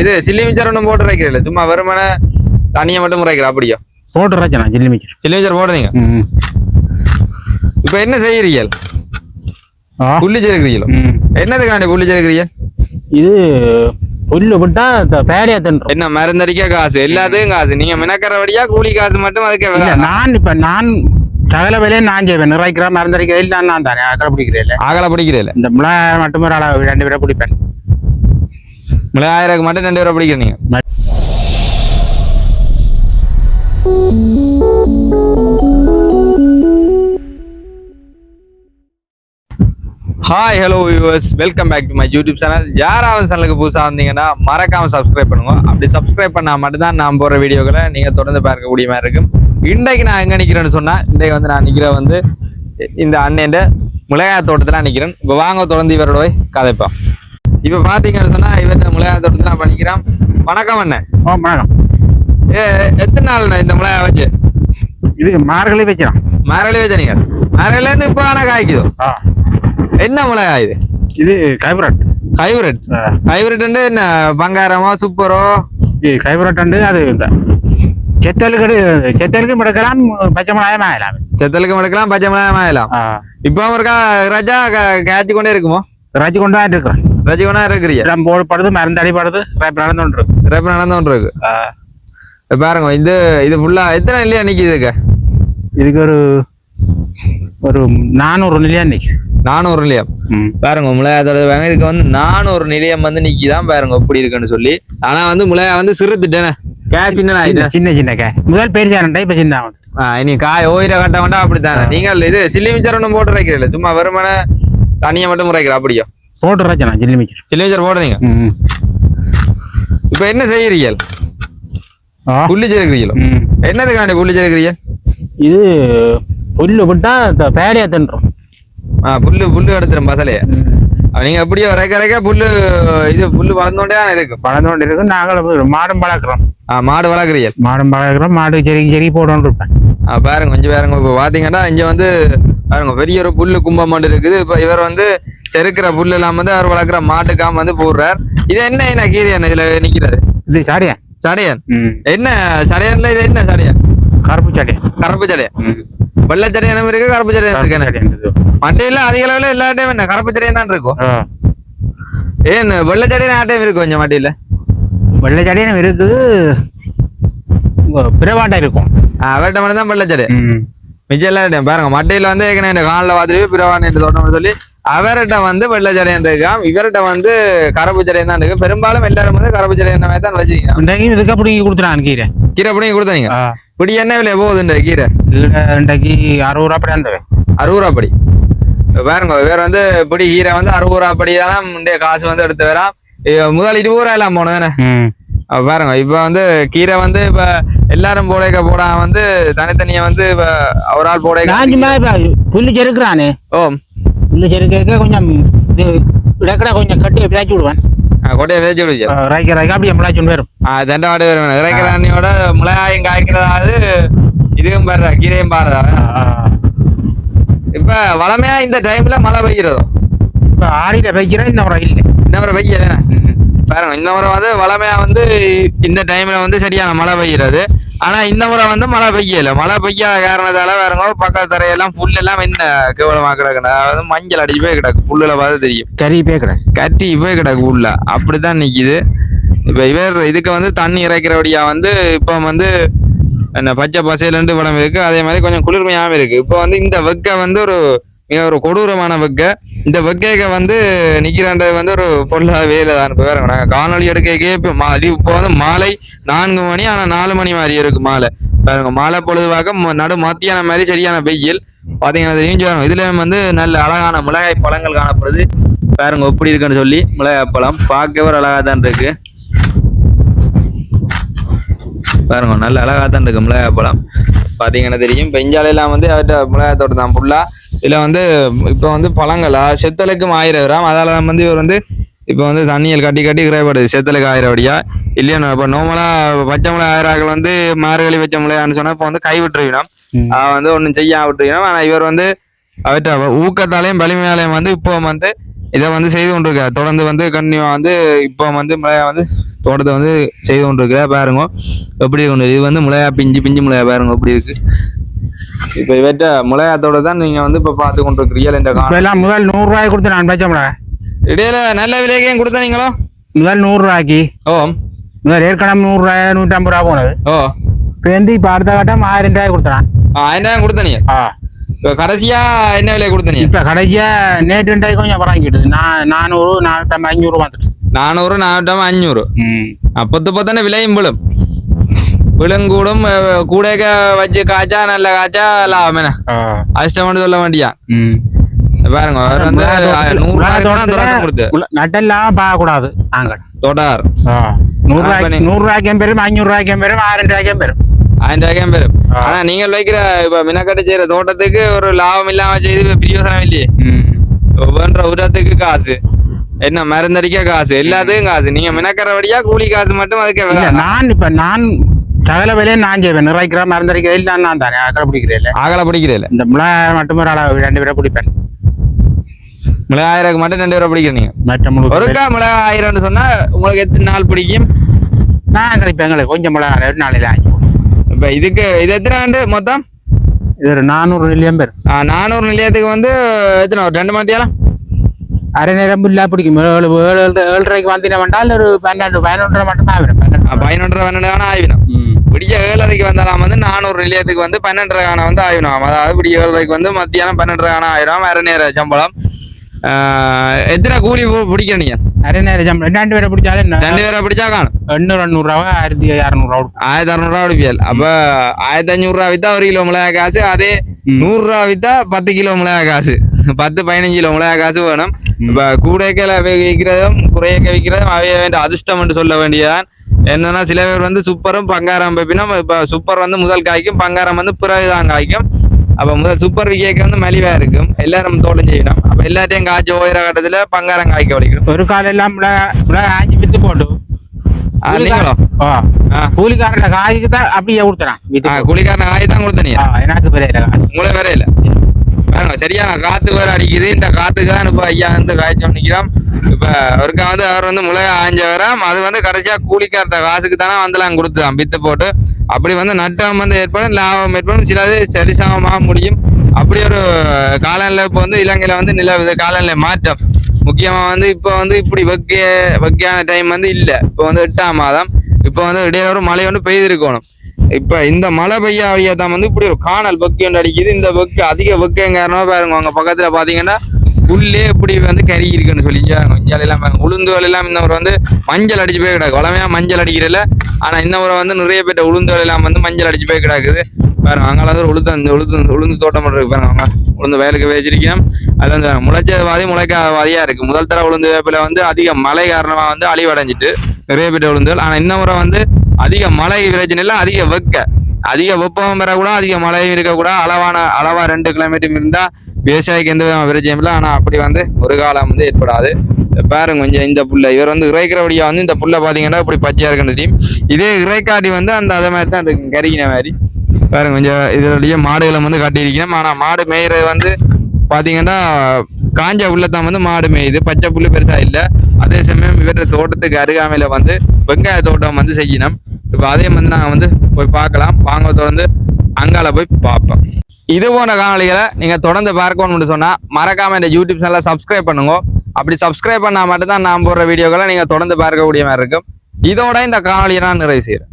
இது chilli mixture ஒன்றும் போட்டு வைக்கிறீங்களா? சும்மா வெறுமனே தனியை மட்டும் முறைக்கிற அப்படியா? போட்டு வச்சேன் சில்லி மிச்சர். சில்லி மிச்சர் போடுறீங்க. இப்போ என்ன செய்யறீங்க? புள்ளி சேர்க்கிறீங்களோ? என்னதுக்காண்டி புள்ளி சேர்க்கிறீங்க? இது புல்லு விட்டா பேரையா தின்றோம். என்ன மருந்தடிக்க காசு, எல்லாத்துக்கும் காசு. நீங்க மினக்கிறபடியா கூலி காசு மட்டும் அதுக்கு? நான் சகல வேலையை நான் செய்வேன். நிறைக்கிறேன், மருந்தடிக்க இல்லை நான் தானே அகலை பிடிக்கிறேன். அகலை பிடிக்கிறேன். இந்த மிளகாய் மட்டும் ஒரு அளவு 2 பேரை பிடிப்பேன். மிளகாயிரக்கு மட்டும் 2 பேரை பிடிக்கிறீங்க. Hi hello viewers, welcome back to my YouTube channel. யாராவது சேனலுக்கு புதுசாக வந்தீங்கன்னா மறக்காமல் சப்ஸ்கிரைப் பண்ணுங்க. அப்படி சப்ஸ்கிரைப் பண்ணால் மட்டும்தான் நான் போகிற வீடியோக்களை நீங்கள் தொடர்ந்து பார்க்கக்கூடிய மாதிரி இருக்கும். இன்றைக்கு நான் எங்கே நிற்கிறேன்னு சொன்னால், இன்றைக்கு வந்து நான் நிற்கிற வந்து இந்த அண்ணன் மிளகாய் தோட்டத்தில் நிற்கிறேன். இப்போ வாங்க தொடர்ந்து இவரோட போய் கதைப்போம். இப்போ பார்த்தீங்கன்னு சொன்னால் இவர்கிட்ட மிளகாய் தோட்டத்தில் நான் பண்ணிக்கிறேன். வணக்கம் அண்ணன். வணக்கம். எத்தனை நாள் இந்த மிளகாய் வச்சு? இது மார்கழி வச்சிடும். மார்கழி வச்ச நீங்கள் மார்கழிலேருந்து இப்போ ஆனால் காய்க்குதோ? என்ன மிளகாய் இது? இது ஹைபிரிட். ஹைபிரிட் என்ன பங்காரமோ சூப்பரோ? ஹைபிரிட் அது இந்த செத்தலுக்கு மடக்கலாம், பச்சை மிளகாயம் ஆகலாம். செத்தலுக்கு மடக்கலாம், பச்சை மிளகாயம் ஆகலாம். இப்போ இருக்கா ராஜா காய்ச்சி கொண்டே இருக்குமோ? ராஜி கொண்டு தான் இருக்கிறேன். ராஜி கொண்டா இருக்கிறீங்க. போடுறது மருந்து அடிப்படுது, ரேப் நடந்து இருக்கு. பாருங்க, இது ஃபுல்லா எத்தனை இல்லையா நிக்குதுக்கு? இதுக்கு ஒரு 400 நிலையம் நிக்கு. 400 நிலையம் பாருங்க. மிளகாய் இதுக்கு வந்து 400 நிலையம் வந்து நிக்கிதான் பாருங்க எப்படி இருக்குன்னு சொல்லி. ஆனா வந்து மிளகாய் வந்து சிறுத்துட்டேனே, காய் சின்ன காய். முதல் பெரியானண்டா இப்ப சின்ன இனி காய் ஓயிர கட்ட வேண்டாம் அப்படித்தானே. நீங்கள் இது சில்லி மிச்சர் ஒன்றும் போட்டு வைக்கிறீங்களா? சும்மா வெறுமனே தனியை மட்டும் முறைக்கிற அப்படியா? போட்டு வச்சேன் சில்லி மிச்சர் போடுறீங்க. இப்ப என்ன செய்யறீங்க? புள்ளி சேர்க்கிறீங்களோ? என்னதுக்காண்டி புள்ளி சேர்க்கிறீங்க? இது புல்லு விட்டா பேரையா தின்றோம். புல்லு எடுத்துரும் பசலைய. நீங்க எப்படியோ ரெக்க புல்லு வளர்ந்தோண்டே இருக்கு. நாங்கள் மாடும் வளர்க்குறோம். மாடு வளர்க்குறீங்க? மாடு செடி போடணும் இருப்பேன். பாருங்க கொஞ்சம் பாருங்க. இப்ப பாத்தீங்கன்னா இங்க வந்து பாருங்க பெரிய ஒரு புல்லு கும்பம் மட்டும் இருக்குது. இப்ப இவர் வந்து செருக்கிற புல்லு எல்லாம் வந்து அவர் வளர்க்குற மாட்டுக்காம வந்து போடுறார். இது என்ன கீரை என்ன இதுல நிக்கிறது? இது சடையன். என்ன சடையன்ல? இது என்ன சடையன்? கருப்பு சடையன். வெள்ளை சடையனும் இருக்கு, கருப்பு சடையன் இருக்கு. மட்டையில அதிக அளவுல எல்லா டைம் என்ன கருப்பு சடையன் தான் இருக்கும். ஏன் வெள்ளை சடையன் ஆ டைம் இருக்கு? கொஞ்சம் மட்டையில வெள்ளை சடையன் இருக்குது, பிரவாட்டை இருக்கும். அவர்கிட்ட மட்டும் தான் வெள்ளை சடையன். மிச்சம் எல்லா டைம் பாருங்க மட்டையில வந்து ஏற்கனவே இந்த காலில் பார்த்துட்டு பிரவாட்டை தோட்டம்னு சொல்லி அவர்கிட்ட வந்து வெள்ளை சடையன் இருக்காம். இவர்கிட்ட வந்து கருப்பு சடையன் தான் இருக்கு. பெரும்பாலும் எல்லாரும் வந்து கருப்பு சடையன் தான் வச்சிருக்கீங்க. இதுக்கு பிடிங்கி கொடுத்துறான் கீரை பிடிங்கி கொடுத்தீங்க. இப்படி என்ன விலையா போகுது கீரை? இன்றைக்கு 60 ரூபா படி. அந்த 60 ரூபா படி பாருங்க. வேற வந்து இப்படி கீரை வந்து 60 ரூபா படி தான் காசு வந்து எடுத்து வரான். முதல் 20 ரூபா எல்லாம் போனது தானே. பாருங்க இப்ப வந்து கீரை வந்து இப்ப எல்லாரும் போட வந்து தனித்தனியா வந்து ஒரு ஆள் புல்லு செருக்குறானே. புல்லு செருக்க கொஞ்சம் கொஞ்சம் கட்டி பேச்சு விடுவேன். கொட்டையை வேச்சு விடுச்சு அப்படியே மிளகாய் வரும். தண்டவாடு வரும். இறைக்கிற அண்ணியோட மிளகாயும் காய்க்கிறதாவது இதுவும் பாடுறா, கீரையும் பாடுறா. இப்ப வளமையா இந்த டைம்ல மழை பெய்கிறதோ? இப்ப ஆடியில பெய்கிறேன். இந்த முறை இல்லை. இந்த முறை பெய்யல பாருங்க. இந்த முறை வந்து வளமையா வந்து இந்த டைம்ல வந்து சரியான மழை பெய்கிறது. ஆனா இந்த முறை வந்து மழை பெய்யல. மழை பெய்யாத காரணத்தால வேறங்க பக்கத்து தரையெல்லாம் புல் எல்லாம் என்ன கேவலமா கிடக்கு. அதாவது மஞ்சள் அடிச்சு போய் கிடக்கு. புல்லுல பார்த்து தெரியும். கட்டி போய் கிடக்கு புல்ல. அப்படித்தான் நிக்குது. இப்ப இவர் இதுக்கு வந்து தண்ணி இறைக்கிறபடியா வந்து இப்ப வந்து என்ன பச்சை பசையிலண்டு படம் இருக்கு. அதே மாதிரி கொஞ்சம் குளிர்மையாவும் இருக்கு. இப்ப வந்து இந்த வெக்க வந்து மிக ஒரு கொடூரமான வெக்க. இந்த வெக்கைக்கு வந்து நிக்கிறான்றது வந்து ஒரு பொருளாத வேலை தான். இப்ப வேற நாங்க காணொலி எடுக்க இப்போ வந்து மாலை 4 மணி. ஆனா 4 மணி மாதிரி இருக்கு மாலை. பாருங்க மாலை பொழுதுவாக நடு மத்தியான மாதிரி சரியான வெயில் பாத்தீங்கன்னா தெரியும். இதுல வந்து நல்ல அழகான மிளகாய் பழங்கள் காணப்படுது. பாருங்க எப்படி இருக்குன்னு சொல்லி. மிளகாய் பழம் பார்க்கவே ஒரு அழகா தான் இருக்கு. பாருங்க நல்ல அழகா தான் இருக்கு மிளகாய் பழம் பாத்தீங்கன்னா தெரியும். பெஞ்சாலையெல்லாம் வந்து அவர்கிட்ட மிளகாய் தோட்டம் தான் ஃபுல்லா. இதுல வந்து இப்ப வந்து பழங்களா செத்தலுக்கும் 1000 கிராம். அதால வந்து இவர் வந்து இப்ப வந்து தண்ணியல் கட்டி கிரைப்படுது. செத்தலுக்கு 1000 அடியா இல்லையா? இப்ப நோமலா பச்சை மிளகாய் 1000 வந்து மார்கழி பச்சை மிளகான்னு சொன்னா இப்ப வந்து கை விட்டுருவினோம். வந்து ஒன்னும் செய்ய விட்டுருவினோம். ஆனா இவர் வந்து அவர்கிட்ட ஊக்கத்தாலையும் வலிமையாலையும் வந்து இப்போ வந்து இதை வந்து செய்து கொண்டிருக்காரு தொடர்ந்து வந்து கண்டினியூ வந்து இப்போ வந்து மிளகா வந்து தோட்டத்தை வந்து செய்து கொண்டிருக்கிற பாருங்க எப்படி கொண்டு இது வந்து மிளகா பிஞ்சு மிளகா பாருங்க எப்படி இருக்கு இப்போ இவற்ற மிளகாத்தோட தான் நீங்க வந்து இப்போ பார்த்து கொண்டிருக்கிறீங்க இந்த இப்ப எல்லாம் முதல் 100 ரூபாய்க்கு கொடுத்து நான் பச்சை மிளகாய் இடையில நல்ல விலைக்கும் கொடுத்தா நீங்களோ முதல் 100 ரூபாய்க்கு ஓ முதல் ஏற்கனவே 100 ரூபாய் 150 ரூபா போனது ஓ இப்போ வந்து இப்போ அடுத்த கட்டம் 1000 ரூபாய் கொடுத்துறான் 1000 கொடுத்தனீங்க இப்போ கடைசியா என்ன விலை கொடுத்தனீங்க இப்போ கடைசியா நேற்று ரெண்டாயிரம் கொஞ்சம் பரவாங்கிடுது நான் 400 450 500 பார்த்துட்டு 400 400 500 தானே விலையும் விழும் கூடும் கூடக்க வச்சு காய்ச்சா நல்ல காய்ச்சா லாபம் என்ன அதிர்ஷ்டம் சொல்ல வேண்டியா பாருங்க அவர் வந்து 100 கொடுத்து நட்டெல்லாம் பார்க்கக்கூடாது நாங்கள் தோட்டார் 100 ரூபாய்க்கும் பெரும் 500 ரூபாய்க்கும் பெரும் 1000 ரூபாய்க்கும் பெரும் 1000 ரூபாய்க்கும் பெரும் ஆனா நீங்கள் வைக்கிற இப்ப மினக்கட்டு செய்யற தோட்டத்துக்கு ஒரு லாபம் இல்லாம செய்து பிரயோசனம் இல்லையே ஒவ்வொன்ற உரத்துக்கு காசு என்ன மருந்தடிக்க காசு எல்லாத்துக்கும் காசு நீங்க மினக்கறபடியா கூலி காசு மட்டும் அதுக்கு நான் சகல வேலையை நான் செய்வேன் நிறைக்கிற மருந்தடிக்க எல்லாம் நான் தானே ஆக்களை பிடிக்கிறேன் ஆகலை பிடிக்கிறேன் இந்த மிளகாய் மட்டும் ஒரு அளவு 2 பேரை பிடிப்பேன் மிளகாய் 1000 மட்டும் 2 பேரை பிடிக்கிறீங்க மற்ற ஒருக்கா மிளகாய் 1000 சொன்னா உங்களுக்கு எத்தனை நாள் பிடிக்கும் நான் கிடைப்பேன் எங்களுக்கு கொஞ்சம் மிளகாய் 2 நாளையில ஆகி இப்ப இது எத்தனை ஆண்டு மொத்தம் இது ஒரு 400 நிலையம் பேர் 400 நிலையத்துக்கு வந்து எத்தனை 2 மணித்தியாலம் அரை நேரம் இல்லா பிடிக்கும் 7:30 வந்தீங்க வேண்டால் ஒரு 11 மட்டும் ஆகிடும் 11 ஆகிடும் விடிய 7:30 வந்தாலும் வந்து 400 நிலையத்துக்கு வந்து 12 வந்து ஆகிடும் அதாவது விடிய 7:30 வந்து மத்தியானம் 12 ஆயிரம் அரை நேர சம்பளம் எத்தனை கூலி பிடிக்கிற நீங்க அரை நேர சம்பளம் 2 பேரை பிடிச்சாலும் 2 பேரை பிடிச்சா காணும் 800 ரூபா 1600 ரூபா 1600 ரூபா பிடிப்பியல் அப்ப 1500 ரூபா வித்தா 1 கிலோ மிளகாய் காசு அதே 100 ரூபா வித்தா 10 கிலோ மிளகாய் காசு 10-15 கிலோ மிளகாய் காசு வேணும் இப்ப கூடைக்கல விற்கிறதும் குறையக்க விற்கிறதும் அவைய வேண்டிய அதிர்ஷ்டம் என்று சொல்ல வேண்டியதான் என்னன்னா சில பேர் வந்து சூப்பரும் பங்காரம் வைப்பினும் இப்ப சூப்பர் வந்து முதல் காய்க்கும் பங்காரம் வந்து பிறகுதான் காய்க்கும் அப்ப முதல் சூப்பர் விக்கேக்கு வந்து மலிவா இருக்கும் எல்லாரும் தோட்டம் செய்யணும் அப்ப எல்லாத்தையும் காய்ச்சி ஓயிற கட்டத்துல பங்காரம் காய்க்க வலிக்கணும் ஒரு காலம் எல்லாம் ஆஞ்சி வித்து போட்டு கூலிக்காரன் காய்க்கு தான் அப்படியே கொடுத்துறான் கூலிக்காரன் காய் தான் கொடுத்தனீங்க எனக்கு வரையில உங்களே வரையில பாருங்க சரியான காத்து வேற அடிக்குது இந்த காத்துக்கு தான் இப்ப ஐயா வந்து காய்ச்சோம் நிக்கிறோம் இப்ப அவருக்கு வந்து அவர் வந்து மிளகா ஆஞ்ச வராம் அது வந்து கடைசியா கூலிக்கார்ட்ட காசுக்கு தானே வந்துலாம் கொடுத்துதான் வித்து போட்டு அப்படி வந்து நட்டம் வந்து ஏற்படும் லாபம் ஏற்படும் சிலது சரிசமமாக முடியும் அப்படி ஒரு காலநிலை இப்போ வந்து இலங்கையில வந்து நிலவுது காலநிலை மாற்றம் முக்கியமா வந்து இப்போ வந்து இப்படி வெக்கையான டைம் வந்து இல்லை இப்போ வந்து 8ஆம் மாதம் இப்போ வந்து இடையில ஒரு மழை வந்து பெய்திருக்கணும் இப்ப இந்த மழை பெய்யா தான் வந்து இப்படி ஒரு காணல் வெக்கை ஒன்று அடிக்குது இந்த வெக்கு அதிக வெக்கையும் காரணமா பாருங்க அவங்க பக்கத்துல பாத்தீங்கன்னா புல்லே இப்படி வந்து கறி இருக்குன்னு சொல்லி கொஞ்சம் எல்லாம் உளுந்துகள் எல்லாம் இந்த முறை வந்து மஞ்சள் அடிச்சு போய் கிடக்கு வளமையா மஞ்சள் அடிக்கிறதுல ஆனா இந்த முறை வந்து நிறைய பேர் உளுந்துகள் எல்லாம் வந்து மஞ்சள் அடிச்சு போய் கிடக்குது பாருங்க அங்கே உளுந்து தோட்டம் இருக்கு பாருங்க அவங்க உளுந்து வயலுக்கு வச்சிருக்கோம் அது வந்து முளைச்சவாதி முளைக்காதவாதியா இருக்கு முதல் தர உளுந்து வேப்பில வந்து அதிக மழை காரணமா வந்து அழிவடைஞ்சிட்டு நிறைய பேர் உளுந்துகள் ஆனா இந்த முறை வந்து அதிக மழை பிரச்சனை இல்லை அதிக வெப்பம் பெறக்கூடாது அதிக மழையும் இருக்கக்கூடாது அளவா 2 கிலோமீட்டர் இருந்தா விவசாயிக்கு எந்த விதமான பிரச்சனையும் இல்லை ஆனா அப்படி வந்து ஒரு காலம் வந்து ஏற்படாது பாருங்க கொஞ்சம் இந்த புல்லை இவர் வந்து இறைக்கிறபடியா வந்து இந்த புல்லை பாத்தீங்கன்னா இப்படி பச்சையா இருக்குன்னு தெரியும் இதே இறைக்காட்டி வந்து அந்த அதை மாதிரி தான் இருக்கு கறிக்கின மாதிரி பாருங்க கொஞ்சம் இதோடைய மாடுகளை வந்து கட்டியிருக்கணும் ஆனா மாடு மேய்றது வந்து பாத்தீங்கன்னா காஞ்ச புல்லத்தான் வந்து மாடு மேயுது பச்சை புல்லு பெருசா இல்லை அதே சமயம் இவற்ற தோட்டத்துக்கு அருகாமையில வந்து வெங்காய தோட்டம் வந்து செய்யணும் இப்ப அதையும் வந்து நாங்க வந்து போய் பார்க்கலாம் வாங்க தொடர்ந்து அங்கால போய் பார்ப்போம் இது போன்ற காணொலிகளை நீங்க தொடர்ந்து பார்க்கணும்னு சொன்னா மறக்காம இந்த யூடியூப் சேனலை சப்ஸ்கிரைப் பண்ணுங்க அப்படி சப்ஸ்கிரைப் பண்ணா மட்டும்தான் நான் போடுற வீடியோக்களை நீங்க தொடர்ந்து பார்க்கக்கூடிய மாதிரி இருக்கும் இதோட இந்த காணொலியை நான் நிறைவு செய்யறேன்